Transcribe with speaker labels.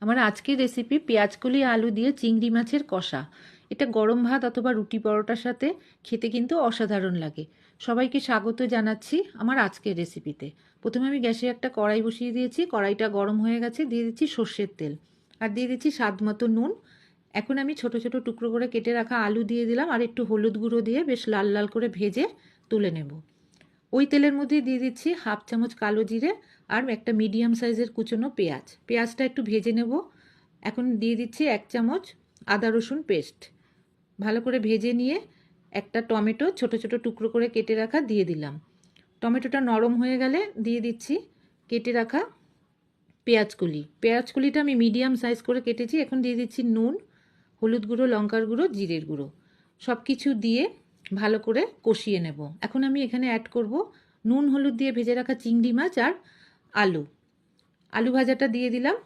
Speaker 1: আমার আজকের রেসিপি পেঁয়াজকলি আলু দিয়ে চিংড়ি মাছের কষা। এটা গরম ভাত অথবা রুটি পরোটার সাথে খেতে কিন্তু অসাধারণ লাগে। সবাইকে স্বাগত জানাচ্ছি আমার আজকের রেসিপিতে। প্রথমে আমি গ্যাসে একটা কড়াই বসিয়ে দিয়েছি, কড়াইটা গরম হয়ে গেছে, দিয়ে দিচ্ছি সর্ষের তেল আর দিয়ে দিচ্ছি স্বাদ মতো নুন। এখন আমি ছোট ছোট টুকরো করে কেটে রাখা আলু দিয়ে দিলাম আর একটু হলুদ গুঁড়ো দিয়ে বেশ লাল লাল করে ভেজে তুলে নেব। ওই তেলের মধ্যে দিয়ে দিচ্ছি হাফ চামচ কালো জিরে আর একটা মিডিয়াম সাইজের কুচনো পেঁয়াজ। পেঁয়াজটা একটু ভেজে নেব। এখন দিয়ে দিচ্ছি 1 চামচ আদা রসুন পেস্ট। ভালো করে ভেজে নিয়ে একটা টমেটো ছোট ছোট টুকরো করে কেটে রাখা দিয়ে দিলাম। টমেটোটা নরম হয়ে গেলে দিয়ে দিচ্ছি কেটে রাখা পেঁয়াজকলি। পেঁয়াজকলিটা আমি মিডিয়াম সাইজ করে কেটেছি। এখন দিয়ে দিচ্ছি নুন, হলুদ গুঁড়ো, লঙ্কার গুঁড়ো, জিরের গুঁড়ো, সব কিছু দিয়ে ভালো করে কষিয়ে নেব। এখন আমি এখানে অ্যাড করব নুন হলুদ দিয়ে ভেজে রাখা চিংড়ি মাছ আর আলু। আলু ভাজাটা দিয়ে দিলাম।